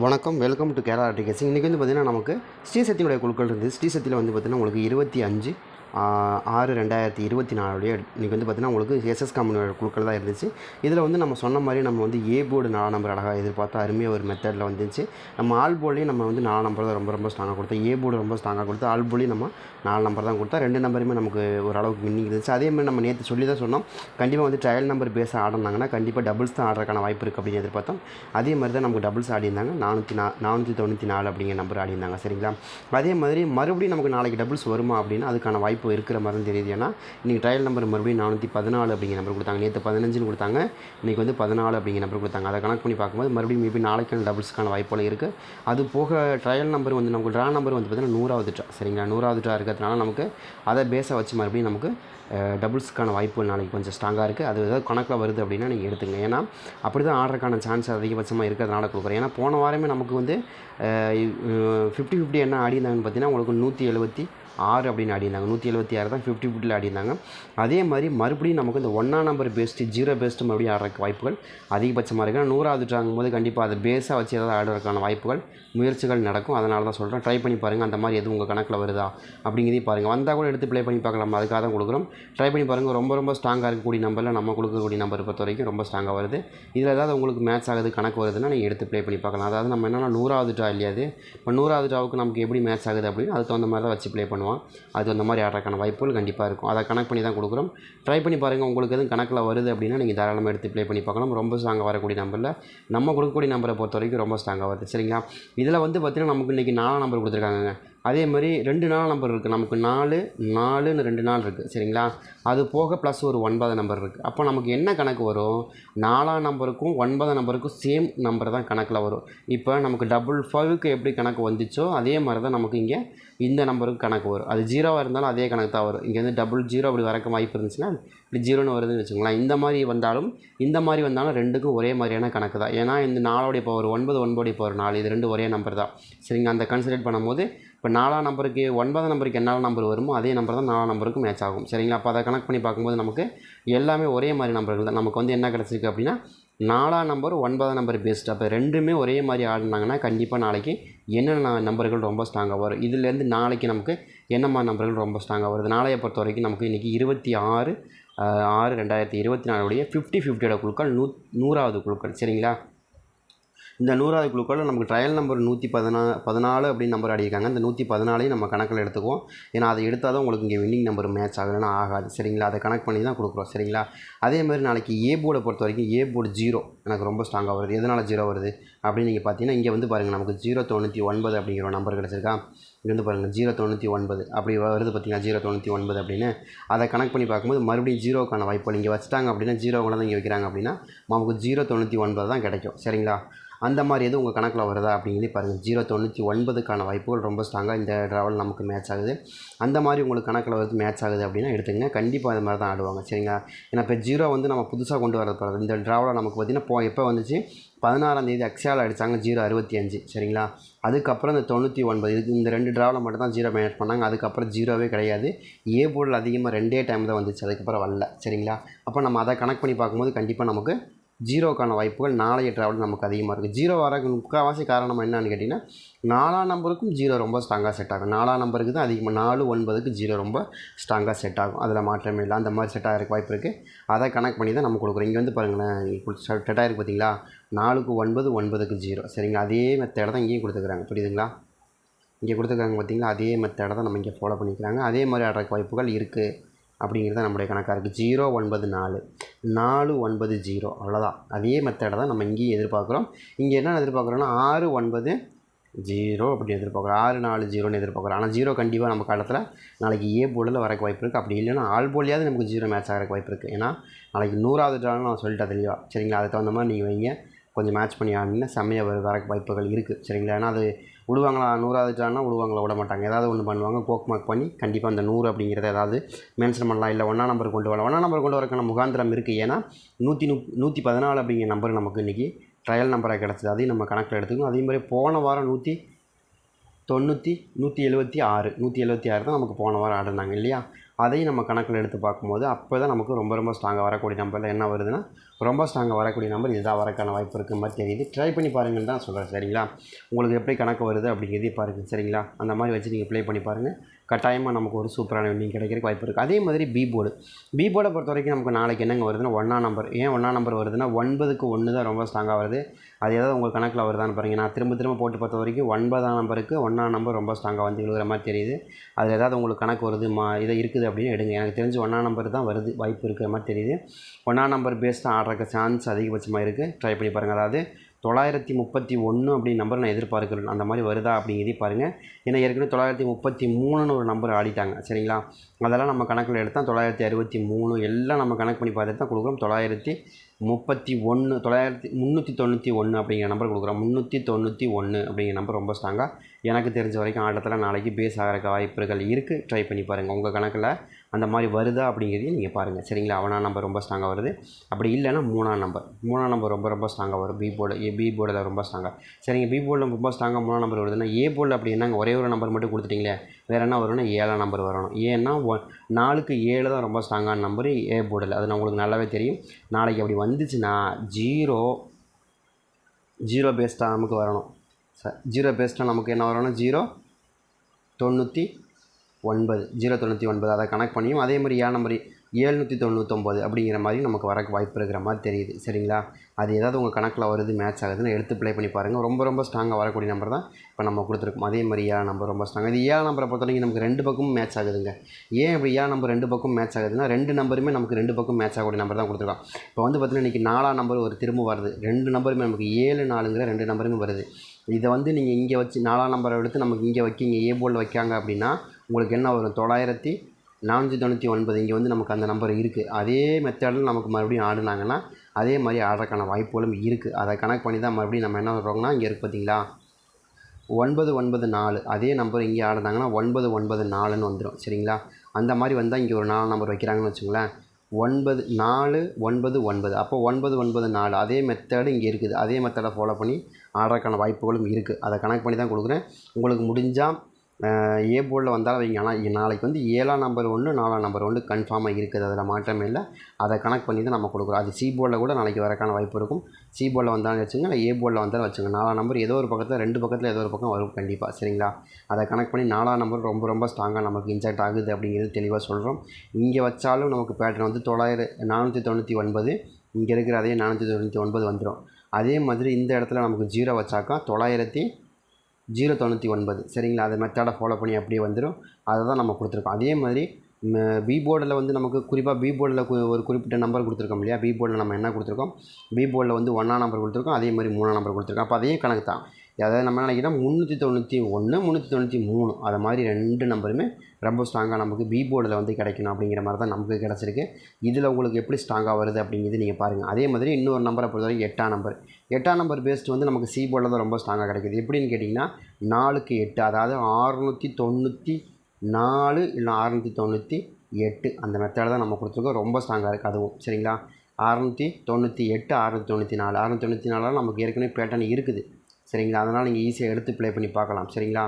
வணக்கம், welcome to Kerala டிகேசிங். இன்றைக்கி வந்து பார்த்திங்கன்னா நமக்கு ஸ்ரீசக்தியினுடைய குழுக்கள் இருக்குது. ஸ்ரீசக்தியில் வந்து பார்த்திங்கன்னா உங்களுக்கு 25/6/2024 இன்றைக்கி வந்து பார்த்திங்கன்னா உங்களுக்கு எஸ்எஸ் கம்பெனியோட குழுக்கள் தான் இருந்துச்சு. இதில் வந்து நம்ம சொன்ன மாதிரி நம்ம வந்து ஏ போர்டு 4 நம்பர் அழகாக எதிர்பார்த்தா அருமையாக ஒரு மெத்தடில் வந்துச்சு. நம்ம ஆல் போர்ட்லேயும் நம்ம வந்து 4 நம்பர் தான் ரொம்ப ஸ்ட்ராங்காக கொடுத்தோம். ஏ போர்டு ரொம்ப ஸ்ட்ராங்காக கொடுத்து, ஆல் போர்ட்லேயும் நம்ம 4 நம்பர் தான் கொடுத்தா 2 நம்பருமே நமக்கு ஓரளவுக்கு வின்னிங் இருந்துச்சு. அதேமாதிரி நம்ம நேற்று சொல்லி தான் சொன்னோம், கண்டிப்பாக வந்து ட்ரையல் நம்பர் பேஸாக ஆடினாங்கன்னா கண்டிப்பாக டபுள்ஸ் தான் ஆடுறதுக்கான வாய்ப்பு இருக்குது அப்படின்னு எதிர்பார்த்தோம். அதே மாதிரி தான் நமக்கு டபுள்ஸ் ஆடிருந்தாங்க. 494 அப்படிங்கிற நம்பர் ஆடிருந்தாங்க. சரிங்களா? அதே மாதிரி மறுபடியும் நமக்கு நாளைக்கு டபுள்ஸ் வருமா அப்படின்னா அதுக்கான வாய்ப்பு இருக்கிற மாதிரி தெரியுது. ஏன்னா இன்றைக்கி ட்ரையல் நம்பர் மறுபடியும் 414 அப்படிங்கிற நம்பர் கொடுத்தாங்க. நேற்று 15ன்னு கொடுத்தாங்க, இன்றைக்கி வந்து 14 அப்படிங்கிற நம்பர் கொடுத்தாங்க. அதை கனெக்ட் பண்ணி பார்க்கும்போது மறுபடியும் மேபி நாளைக்கான டபுள்ஸ்க்கான வாய்ப்புகள் இருக்குது. அது போக ட்ரையல் நம்பர் வந்து நமக்கு ட்ரா நம்பர் வந்து பார்த்திங்கன்னா 100வது ட்ரா. சரிங்களா? 100வது ட்ரா இருக்கிறதுனால நமக்கு அதை பேஸை வச்சு மறுபடியும் நமக்கு டபுள்ஸ்க்கான வாய்ப்புகள் நாளைக்கு கொஞ்சம் ஸ்ட்ராங்காக இருக்குது. அது ஏதாவது கணக்கில் வருது அப்படின்னா நீங்கள் எடுத்துங்க. ஏன்னா அப்படி தான் ஆடுறதுக்கான சான்ஸ் அதிகபட்சமாக இருக்கிறதுனால கொடுக்குறேன். ஏன்னா போன வாரமே நமக்கு வந்து 50-50 என்ன ஆடிருந்தாங்கன்னு பார்த்தீங்கன்னா உங்களுக்கு 176 அப்படின்னு ஆடிருந்தாங்க. 176 தான் 50-50 ஆடிருந்தாங்க. அதே மாதிரி மறுபடியும் நமக்கு இந்த 1ஆம் நம்பர் பேஸ்ட்டு 0 பேஸ்ட்டு மறுபடியும் ஆடுறதுக்கு வாய்ப்புகள் அதிகபட்சமாக இருக்குது. ஏன்னா 100வது ட்ராங்கும் போது கண்டிப்பாக அதை பேஸாக வச்சு ஏதாவது ஆடுறதுக்கான வாய்ப்புகள் முயற்சிகள் நடக்கும். அதனால தான் சொல்கிறேன், ட்ரை பண்ணி பாருங்கள். அந்த மாதிரி எதுவும் உங்கள் கணக்கில் வருதா அப்படிங்கிறதையும் பாருங்கள். வந்தால் கூட எடுத்து ப்ளே பண்ணி பார்க்கலாம். அதுக்காக தான் கொடுக்குறோம். ட்ரை பண்ணி பாருங்கள். ரொம்ப ஸ்ட்ராங்காக இருக்கக்கூடிய நம்பரில் நம்ம கொடுக்கக்கூடிய நம்பர் பொறுத்த வரைக்கும் ரொம்ப ஸ்ட்ராங்காக வருது. இதில் ஏதாவது உங்களுக்கு மேட்ச் ஆகுது, கணக்கு வருதுன்னா நீங்கள் எடுத்து ப்ளே பண்ணி பார்க்கலாம். அதாவது நம்ம என்னென்னா 100வது ட்ரா இல்லையா, அது இப்போ 100வது ட்ராவுக்கு நமக்கு எப்படி மேட்ச் ஆகுது அப்படின்னு அதுக்கு தகுந்த மாதிரி தான் வச்சு ப்ளே பண்ணுவோம். அது அந்த மாதிரி ஆடுறதுக்கான வாய்ப்புகள் கண்டிப்பாக இருக்கும். அதை கனெக்ட் பண்ணி தான் கொடுக்குறோம். ட்ரை பண்ணி பாருங்கள். உங்களுக்கு எதுவும் கணக்கில் வருது அப்படின்னா நீங்கள் தாராளமாக எடுத்து ப்ளே பண்ணி பார்க்கலாம். ரொம்ப ஸ்ட்ராங்காக வரக்கூடிய நம்பரில் நம்ம கொடுக்கக்கூடிய நம்பரை பொறுத்த வரைக்கும் ரொம்ப ஸ்ட்ராங்காக வருது. சரிங்களா? இதில் வந்து பார்த்திங்கன்னா நமக்கு இன்றைக்கி 4 நம்பர் கொடுத்துருக்காங்க. அதே மாதிரி 2 4 நம்பர் இருக்குது. நமக்கு 4ன்னு 2 4 இருக்குது. சரிங்களா? அது போக ப்ளஸ் ஒரு 9 நம்பர் இருக்குது. அப்போ நமக்கு என்ன கணக்கு வரும், 4ஆம் நம்பருக்கும் 9 நம்பருக்கும் சேம் நம்பர் தான் கணக்கில் வரும். இப்போ நமக்கு 555க்கு எப்படி கணக்கு வந்துச்சோ அதே மாதிரி தான் நமக்கு இங்கே இந்த நம்பருக்கு கணக்கு வரும். அது 0வாக இருந்தாலும் அதே கணக்கு தான் வரும். இங்கே வந்து 00 அப்படி வரக்க வாய்ப்பு இருந்துச்சுன்னா இப்படி 0ன்னு வருதுன்னு வச்சுக்கோங்களேன். இந்த மாதிரி வந்தாலும் ரெண்டுக்கும் ஒரே மாதிரியான கணக்கு தான். ஏன்னா இந்த 4உடைய பவர் 9, 9உடைய பவர் 4, இது ரெண்டும் ஒரே நம்பர் தான். சரிங்க? அந்த கன்சிடர் பண்ணும்போது இப்போ 4ஆம் நம்பருக்கு 9 நம்பருக்கு என்ன நம்பர் வருமோ அதே நம்பர் தான் 4ஆம் நம்பருக்கு மேட்ச் ஆகும். சரிங்களா? அப்போ அதை கனெக்ட் பண்ணி பார்க்கும்போது நமக்கு எல்லாமே ஒரே மாதிரி நம்பர்கள் தான். நமக்கு வந்து என்ன கிடச்சிருக்கு அப்படின்னா 4ஆம் நம்பர் 9ஆம் நம்பர் பெஸ்ட். அப்போ ரெண்டுமே ஒரே மாதிரி ஆடினாங்கன்னா கண்டிப்பாக நாளைக்கு என்னென்ன நம்பர்கள் ரொம்ப ஸ்ட்ராங்காக வரும், இதுலேருந்து நாளைக்கு நமக்கு என்ன மாதிரி நம்பர்கள் ரொம்ப ஸ்ட்ராங்காக வருது. நாளையை பொறுத்த வரைக்கும் நமக்கு இன்றைக்கி 26/6/2024 50-50 குழுக்கள் 100வது குழுக்கள். சரிங்களா? இந்த 100வது குழுக்களில் நமக்கு ட்ரையல் நம்பர் 114 அப்படின்னு நம்பர் ஆடிருக்காங்க. இந்த 114ஐயும் நம்ம கணக்கில் எடுத்துக்குவோம். ஏன்னா அதை எடுத்தால் தான் உங்களுக்கு இங்கே வின்னிங் நம்பர் மேட்ச் ஆகலைன்னா ஆகாது. சரிங்களா? அதை கனெக்ட் பண்ணி தான் கொடுக்குறோம். சரிங்களா? அதே மாதிரி நாளைக்கு ஏ போர்டை பொறுத்த வரைக்கும் ஏ போர்டு 0 எனக்கு ரொம்ப ஸ்ட்ராங்காக வருது. எதனால் 0 வருது அப்படின்னு நீங்கள் பார்த்தீங்கன்னா இங்கே வந்து பாருங்கள், நமக்கு 099 அப்படிங்கிற ஒரு நம்பர் கிடச்சிருக்கா. இங்கே வந்து பாருங்கள் 099 அப்படி வருது பார்த்தீங்கன்னா 099 அப்படின்னு. அதை கனெக்ட் பண்ணி பார்க்கும்போது மறுபடியும் 0க்கான வாய்ப்புகள் இங்கே வச்சுட்டாங்க அப்படின்னா 0 தான் இங்கே வைக்கிறாங்க அப்படின்னா நமக்கு 099 தான் கிடைக்கும். சரிங்களா? அந்த மாதிரி எதுவும் உங்கள் கணக்கில் வருதா அப்படிங்கிறதே பாருங்கள். 099க்கான வாய்ப்புகள் ரொம்ப ஸ்ட்ராங்காக இந்த ட்ராவல் நமக்கு மேட்ச் ஆகுது. அந்த மாதிரி உங்களுக்கு கணக்கில் வருது மேட்ச் ஆகுது அப்படின்னா எடுத்துங்க. கண்டிப்பாக அது மாதிரி தான் ஆடுவாங்க. சரிங்களா? ஏன்னா இப்போ 0 வந்து நம்ம புதுசாக கொண்டு வரது. இந்த ட்ராவலில் நமக்கு பார்த்திங்கன்னா எப்போ வந்துச்சு, 16ஆம் தேதி அக்ஷயாவில் அடித்தாங்க 065. சரிங்களா? அதுக்கப்புறம் இந்த 99 இந்த 2 ட்ராவில் மட்டும் தான் 0 மேனேஜ் பண்ணாங்க. அதுக்கப்புறம் 0வே கிடையாது. ஏ போர்டில் அதிகமாக 2 டைம் தான் வந்துச்சு, அதுக்கப்புறம் வரல. சரிங்களா? அப்போ நம்ம அதை கனெக்ட் பண்ணி பார்க்கும்போது கண்டிப்பாக நமக்கு 0க்கான வாய்ப்புகள் நாளைய ட்ராவல் நமக்கு அதிகமாக இருக்குது. 0 வரக்கு முக்கால்வாசி காரணம் என்னன்னு கேட்டிங்கன்னா 4ஆம் நம்பருக்கும் 0 ரொம்ப ஸ்ட்ராங்காக செட் ஆகும். 4ஆம் நம்பருக்கு தான் அதிகமாக 4-9க்கு 0 ரொம்ப ஸ்ட்ராங்காக செட் ஆகும். அதில் மாற்றமே இல்லை. அந்த மாதிரி செட் ஆகிறதுக்கு வாய்ப்பு இருக்குது. அதை கனெக்ட் பண்ணி தான் நம்ம கொடுக்குறோம். இங்கே வந்து பாருங்களேன், செட் ஆகிருக்கு பார்த்தீங்களா, 4க்கு 9, 9க்கு 0. சரிங்களா? அதே மெத்தடை தான் இங்கேயும் கொடுத்துக்கிறாங்க. புரியுதுங்களா? இங்கே கொடுத்துருக்காங்க பார்த்தீங்களா, அதே மெத்தடை தான் நம்ம இங்கே ஃபாலோ பண்ணிக்கிறாங்க. அதே மாதிரி ஆடுறதுக்கு வாய்ப்புகள் இருக்குது அப்படிங்கிறது நம்முடைய கணக்காக இருக்குது. 094 490 அவ்வளோதான். அதே மெத்தடை தான் நம்ம இங்கேயும் எதிர்பார்க்குறோம். இங்கே என்ன எதிர்பார்க்குறோன்னா 690 அப்படின்னு எதிர்பார்க்குறோம். 640ன்னு எதிர்பார்க்குறோம். ஆனால் 0 கண்டிப்பாக நம்ம காலத்தில் நாளைக்கு ஏ போர்டில் வரக்கு வாய்ப்பு இருக்குது. அப்படி இல்லைன்னா ஆல் போர்ட்லையாவது நமக்கு 0 மேட்ச் ஆகிறக்கு வாய்ப்பு இருக்குது. ஏன்னா நாளைக்கு 100வது ட்ரான்னு நான் சொல்லிட்டேன் தெளிவாக. சரிங்களா? அதுக்கு தகுந்த மாதிரி நீங்கள் வைங்க. கொஞ்சம் மேட்ச் பண்ணி ஆடினா செம்மையாக வரக்கு வாய்ப்புகள் இருக்குது. சரிங்களா? ஏன்னா அது விடுவாங்களா, 100வது ட்ரான்னா விடுவாங்களா, விட மாட்டாங்க. ஏதாவது ஒன்று பண்ணுவாங்க, போக் மார்க் பண்ணி கண்டிப்பாக அந்த 100 அப்படிங்கிறத ஏதாவது மென்ஷன் பண்ணலாம். இல்லை 1ஆம் நம்பர் கொண்டு வரலாம். 1ஆம் நம்பர் கொண்டு வரக்கான முகாந்திரம் இருக்குது. ஏன்னா 114 அப்படிங்கிற நம்பர் நமக்கு இன்றைக்கி ட்ரையல் நம்பராக கிடச்சிது. அதையும் நம்ம கணக்கில் எடுத்துக்கணும். அதே மாதிரி போன வாரம் 176 தான் நமக்கு போன வாரம் ஆடினாங்க இல்லையா. அதையும் நம்ம கணக்கில் எடுத்து பார்க்கும்போது அப்போ தான் நமக்கு ரொம்ப ரொம்ப ஸ்ட்ராங்காக வரக்கூடிய நம்பரில் என்ன வருதுன்னா ரொம்ப ஸ்ட்ராங்காக வரக்கூடிய நம்பர் இதுதான் வரக்கான வாய்ப்பு இருக்குது மாதிரி தெரியுது. ட்ரை பண்ணி பாருங்கன்னு தான் சொல்கிறேன். சரிங்களா, உங்களுக்கு எப்படி கணக்கு வருது அப்படிங்கிறதே பாருங்கள். சரிங்களா, அந்த மாதிரி வச்சு நீங்கள் ப்ளே பண்ணி பாருங்கள். கட்டாயமாக நமக்கு ஒரு சூப்பரான வின்னிங் கிடைக்கிறதுக்கு வாய்ப்பு இருக்குது. அதே மாதிரி பி போர்டை பொறுத்த வரைக்கும் நமக்கு நாளைக்கு என்னங்க வருதுன்னா 1ஆம் நம்பர். ஏன் 1ஆம் நம்பர் வருதுன்னா 9க்கு 1 தான் ரொம்ப ஸ்ட்ராங்காக வருது. அது ஏதாவது உங்கள் கணக்கில் வருதான்னு பாருங்கள். நான் திரும்ப போட்டு பார்த்த வரைக்கும் 9ஆம் நம்பருக்கு 1ஆம் நம்பர் ரொம்ப ஸ்ட்ராங்காக வந்து விழுகிற மாதிரி தெரியுது. அதில் ஏதாவது உங்களுக்கு கணக்கு வருது இதை இருக்குது அப்படின்னு எடுங்க. எனக்கு தெரிஞ்சு 1ஆம் நம்பர் தான் வருது, வாய்ப்பு இருக்கிற மாதிரி தெரியுது. 1ஆம் நம்பர் பேஸ் தான் ஆடுறக்க சான்ஸ் அதிகபட்சமாக இருக்குது. ட்ரை பண்ணி பாருங்கள். அதாவது 931 அப்படின்னு நம்பர் நான் எதிர்பார்க்குறேன். அந்த மாதிரி வருதா அப்படிங்கிறதையும் பாருங்கள். ஏன்னா ஏற்கனவே 933ன்னு ஒரு நம்பர் ஆடிட்டாங்க. சரிங்களா, அதெல்லாம் நம்ம கணக்கில் எடுத்தால் 963 எல்லாம் நம்ம கணக்கு பண்ணி பார்த்துட்டு தான் கொடுக்குறோம். 931 391 அப்படிங்கிற நம்பர் கொடுக்குறோம். 391 அப்படிங்கிற நம்பர் ரொம்ப ஸ்ட்ராங்காக எனக்கு தெரிஞ்ச வரைக்கும் ஆட்டத்தில் நாளைக்கு பேஸ் ஆகிறக்க வாய்ப்புகள் இருக்குது. ட்ரை பண்ணி பாருங்கள். உங்கள் கணக்கில் அந்த மாதிரி வருதா அப்படிங்கிறதையும் நீங்கள் பாருங்கள். சரிங்களா, 1ஆம் நம்பர் ரொம்ப ஸ்ட்ராங்காக வருது. அப்படி இல்லைன்னா 3ஆம் நம்பர் ரொம்ப ஸ்ட்ராங்காக வரும். பி போர்டில் ரொம்ப ஸ்ட்ராங்காக. சரிங்க, பி போர்டில் ரொம்ப ஸ்ட்ராங்காக 3ஆம் நம்பர் வருதுன்னா ஏ போர்டில் அப்படி என்னங்க ஒரே ஒரு நம்பர் மட்டும் கொடுத்துட்டிங்களே, வேறு என்ன வரும்னா 7ஆம் நம்பர் வரணும். ஏன்னா 4க்கு 7 தான் ரொம்ப ஸ்ட்ராங்கான நம்பர் ஏ போர்டில். அது உங்களுக்கு நல்லாவே தெரியும். நாளைக்கு அப்படி வந்துச்சுன்னா ஜீரோ பேஸ்டாக நமக்கு வரணும். ஜீரோ பேஸ்டாக நமக்கு என்ன வரணும், 099 அதை கனெக்ட் பண்ணியும் அதே மாதிரி ஏன் நம்பர் 799 அப்படிங்கிற மாதிரி நமக்கு வர வாய்ப்பு இருக்கிற மாதிரி தெரியுது. சரிங்களா, அது ஏதாவது உங்கள் கணக்கில் வருது மேட்ச் ஆகுதுன்னு எடுத்து ப்ளே பண்ணி பாருங்கள். ரொம்ப ஸ்ட்ராங்காக வரக்கூடிய நம்பர் தான் இப்போ நம்ம கொடுத்துருக்கோம். அதே மாதிரி ஏன் நம்பர் ரொம்ப ஸ்ட்ராங். இது ஏன் நம்பரை பொறுத்த வரைக்கும் நமக்கு 2 பக்கமும் மேட்ச் ஆகுதுங்க. ஏன் இப்படி ஏன் நம்பர் 2 பக்கம் மேட்ச் ஆகுதுன்னா 2 நம்பருமே நமக்கு 2 பக்கம் மேட்ச் ஆகக்கூடிய நம்பர் தான் கொடுத்துருக்கோம். இப்போ வந்து பார்த்தீங்கன்னா இன்றைக்கி 4ஆம் நம்பர் ஒரு திரும்ப வருது. 2 நம்பருமே நமக்கு 7 4ங்கிற 2 நம்பருமே வருது. இதை வந்து நீங்கள் இங்கே வச்சு 4ஆம் நம்பரை எடுத்து நமக்கு இங்கே வைக்கிங்க, ஏ போர்டில் வைக்காங்க அப்படின்னா உங்களுக்கு என்ன வரும், 9499. இங்கே வந்து நமக்கு அந்த நம்பர் இருக்குது. அதே மெத்தடில் நமக்கு மறுபடியும் ஆடுனாங்கன்னா அதே மாதிரி ஆடுறதுக்கான வாய்ப்புகளும் இருக்குது. அதை கனெக்ட் பண்ணி தான் மறுபடியும் நம்ம என்ன பண்ணுறோம்னா இங்கே இருக்குது பார்த்தீங்களா 994 அதே நம்பர் இங்கே ஆடுனாங்கன்னா 994ன்னு வந்துடும். சரிங்களா, அந்த மாதிரி வந்தால் இங்கே ஒரு 4 நம்பர் வைக்கிறாங்கன்னு வச்சுங்களேன், 9499. அப்போ 994 அதே மெத்தடு இங்கே இருக்குது. அதே மெத்தடை ஃபாலோ பண்ணி ஆடுறதுக்கான வாய்ப்புகளும் இருக்குது. அதை கனெக்ட் பண்ணி தான் கொடுக்குறேன். உங்களுக்கு முடிஞ்சால் ஏ போர்டில் வந்தாலும் வைங்க. ஆனால் நாளைக்கு வந்து 7ஆம் நம்பர் 1 4ஆம் நம்பர் 1 கன்ஃபார்மாக இருக்குது. அதில் மாற்றமே இல்லை. அதை கனெக்ட் பண்ணி தான் நம்ம கொடுக்குறோம். அது சி போர்டில் கூட நாளைக்கு வரக்கான வாய்ப்பு இருக்கும். சி போர்டில் வந்தாலும் வச்சுங்க, இல்லை ஏ போர்டில் வந்தாலும் வச்சுங்க. 4ஆம் நம்பர் ஏதோ ஒரு பக்கத்தில் 2 பக்கத்தில் ஏதோ ஒரு பக்கம் வரும் கண்டிப்பாக. சரிங்களா, அதை கனெக்ட் பண்ணி 4ஆம் நம்பர் ரொம்ப ஸ்ட்ராங்காக நமக்கு இன்ஜெக்ட் ஆகுது அப்படிங்கிறது தெளிவாக சொல்கிறோம். இங்கே வச்சாலும் நமக்கு பேட்டர்ன் வந்து 499 இங்கே இருக்கிற அதே 499 வந்துடும். அதே மாதிரி இந்த இடத்துல நமக்கு 0 வச்சாக்கா 099. சரிங்களா, அதை மெத்தடை ஃபாலோ பண்ணி அப்படியே வந்துடும். அதை தான் நம்ம கொடுத்துருக்கோம். அதே மாதிரி பி போர்டில் வந்து நமக்கு குறிப்பாக பி போர்டில் ஒரு குறிப்பிட்ட நம்பர் கொடுத்துருக்கோம் இல்லையா. பி போர்டில் நம்ம என்ன கொடுத்துருக்கோம், பி போர்டில் வந்து 1ஆம் நம்பர் கொடுத்துருக்கோம், அதே மாதிரி 3ஆம் நம்பர் கொடுத்துருக்கோம். அப்போ அதே கணக்கு தான். அதாவது நம்ம நினைக்கிறோம் 391 393 அதை மாதிரி 2 நம்பருமே ரொம்ப ஸ்ட்ராங்காக நமக்கு பி போர்டில் வந்து கிடைக்கணும் அப்படிங்கிற மாதிரி தான் நமக்கு கிடச்சிருக்கு. இதில் உங்களுக்கு எப்படி ஸ்ட்ராங்காக வருது அப்படிங்கிறது நீங்கள் பாருங்கள். அதே மாதிரி இன்னொரு நம்பரை பொறுத்தவரைக்கும் 8ஆம் நம்பர் பேஸ்ட் வந்து நமக்கு சி போர்டில் தான் ரொம்ப ஸ்ட்ராங்காக கிடைக்குது. எப்படின்னு கேட்டிங்கன்னா 4க்கு 8 அதாவது 694 இல்லை 698 அந்த மெத்தடை தான் நம்ம கொடுத்துருக்கோம். ரொம்ப ஸ்ட்ராங்காக இருக்குது அதுவும். சரிங்களா, 698 694 694 நமக்கு ஏற்கனவே பேட்டர்ன் இருக்குது. சரிங்களா, அதனால் நீங்கள் ஈஸியாக எடுத்து ப்ளே பண்ணி பார்க்கலாம். சரிங்களா,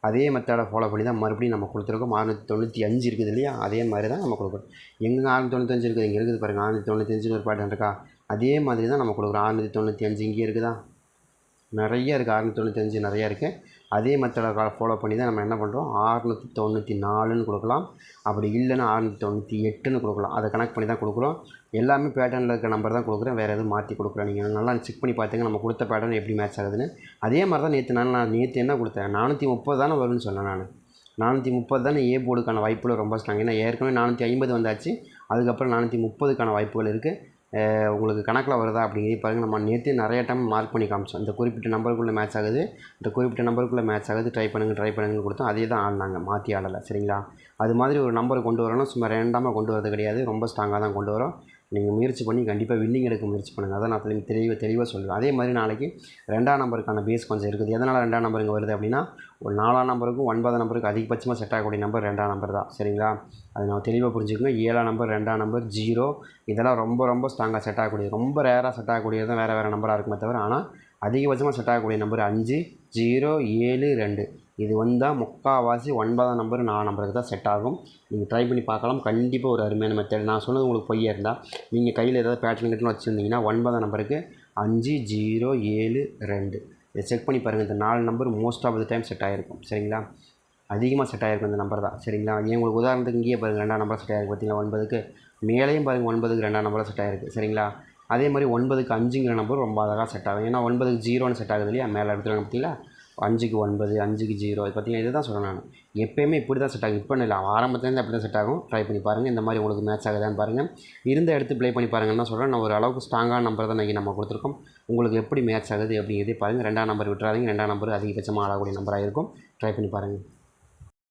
அதே மெத்தடை ஃபாலோ பண்ணி தான் மறுபடியும் நம்ம கொடுத்துருக்கோம். 695 இருக்குது இல்லையா, அதே மாதிரி தான் நம்ம கொடுக்குறோம். எங்கே 695 இருக்குது, இங்கே இருக்குது பாருங்கள். 695 ஒரு பேட்டர்ன் இருக்கா, அதே மாதிரி தான் நம்ம கொடுக்குறோம். 695 இங்கே இருக்குதா, நிறைய இருக்குது. 695 நிறையா இருக்குது. அதே மெத்தடை ஃபாலோ பண்ணி தான் நம்ம என்ன பண்ணுறோம், 694ன்னு கொடுக்கலாம். அப்படி இல்லைன்னா 698ன்னு கொடுக்கலாம். அதை கனெக்ட் பண்ணி தான் கொடுக்குறோம். எல்லாமே பேட்டர்னில் இருக்க நம்பர் தான் கொடுக்குறேன், வேறு எதுவும் மாற்றி கொடுக்குறேன். நீங்கள் நல்லா செக் பண்ணி பார்த்துங்க நம்ம கொடுத்த பேட்டர்ன் எப்படி மேட்ச் ஆகுதுன்னு. அதே மாதிரி தான் நான் நேற்று என்ன கொடுத்தேன், 430 தானே வரும்னு சொன்னேன். நான் 430 தானே ஏ போர்டுக்கான வாய்ப்புகள் ரொம்ப ஸ்ட்ராங். ஏன்னா ஏற்கனவே 450 வந்தாச்சு, அதுக்கப்புறம் 430க்கான வாய்ப்புகள் இருக்குது. உங்களுக்கு கணக்கில் வருதா அப்படிங்கிறது பாருங்கள். நம்ம நேற்று நிறைய டைம் மார்க் பண்ணி காமிச்சோம். இந்த குறிப்பிட்ட நம்பருக்குள்ளே மேட்ச் ஆகுது, ட்ரை பண்ணுங்கன்னு கொடுத்தோம். அதே தான் ஆடினாங்க, மாற்றி ஆடலை. சரிங்களா, அது மாதிரி ஒரு நம்பர் கொண்டு வரணும், சும்மா ரேண்டமாக கொண்டு வரது கிடையாது, ரொம்ப ஸ்ட்ராங்காக தான் கொண்டு வரோம். நீங்கள் முயற்சி பண்ணி கண்டிப்பாக வின்னிங் எடுக்க முயற்சி பண்ணுங்கள். அதான் நான் தெளிவாக சொல்லுவேன். அதே மாதிரி நாளைக்கு 2ஆம் நம்பருக்கான பேஸ் கொஞ்சம் இருக்குது. எதனால் 2ஆம் நம்பர் இங்கே வருது அப்படின்னா, ஒரு 4ஆம் நம்பருக்கும் 9ஆம் நம்பருக்கு அதிகபட்சமாக செட் ஆகக்கூடிய நம்பர் 2ஆம் நம்பர் தான். சரிங்களா, அது நம்ம தெளிவாக புரிஞ்சுக்கோங்க. 7ஆம் நம்பர் 2ஆம் நம்பர் 0 இதெல்லாம் ரொம்ப ஸ்ட்ராங்காக செட் ஆகக்கூடியது. ரொம்ப ரேராக செட் ஆகக்கூடியது தான் வேறு நம்பராக இருக்குமே தவிர, ஆனால் அதிகபட்சமாக செட் ஆகக்கூடிய நம்பர் 5 0 7 2 இது வந்தால் முக்கால்வாசி 9ஆம் நம்பர் 4 நம்பருக்கு தான் செட் ஆகும். நீங்கள் ட்ரை பண்ணி பார்க்கலாம். கண்டிப்பாக ஒரு அருமையான மெத்தட். நான் சொன்னது உங்களுக்கு பொய்யா இருந்தால் நீங்கள் கையில் ஏதாவது பேட்டர்ன் கிட்டன்னு வச்சுருந்தீங்கன்னா 9ஆம் நம்பருக்கு 5 0 7 2 இதை செக் பண்ணி பாருங்கள். இந்த 4 number most of the time set ஆகிருக்கும். சரிங்களா, அதிகமாக செட் ஆகிருக்கும் இந்த நம்பர் தான். சரிங்களா, ஏன் உங்களுக்கு உதாரணத்துக்கு இங்கேயே பாருங்கள் 2ஆம் நம்பர் செட் ஆகிருக்கு பார்த்தீங்களா 9க்கு. மேலேயும் பாருங்கள் 9க்கு 2ஆம் நம்பர் செட் ஆகிருக்கு. சரிங்களா, அதே மாதிரி 9க்கு 5ங்கிற நம்பர் ரொம்ப அழகாக செட் ஆகும். ஏன்னா 9க்கு 0ன்னு செட் ஆகுது இல்லையா, மேலே எடுத்துருக்காங்க பார்த்தீங்களா. 5க்கு 9 5க்கு 0 அது பார்த்தீங்கன்னா இதை தான் சொல்கிறேன் நான். எப்போயுமே இப்படி தான் செட் ஆகும். இப்போ இல்லை, ஆரம்பத்துலேருந்து அப்படி தான் செட் ஆகும். ட்ரை பண்ணி பாருங்கள். இந்த மாதிரி உங்களுக்கு மேட்ச் ஆகுதான்னு பாருங்கள். இருந்த எடுத்து ப்ளே பண்ணி பாருங்கன்னு சொல்கிறேன். நான் ஒரு அளவுக்கு ஸ்ட்ராங்கான நம்பர் தான் இன்றைக்கி நம்ம கொடுத்துருக்கோம். உங்களுக்கு எப்படி மேட்ச் ஆகுது அப்படிங்கிறதே பாருங்கள். 2ஆம் நம்பர் விட்டுறாதீங்க. 2ஆம் நம்பர் அதிகபட்சமாக ஆகக்கூடிய நம்பராக இருக்கும். ட்ரை பண்ணி பாருங்கள்.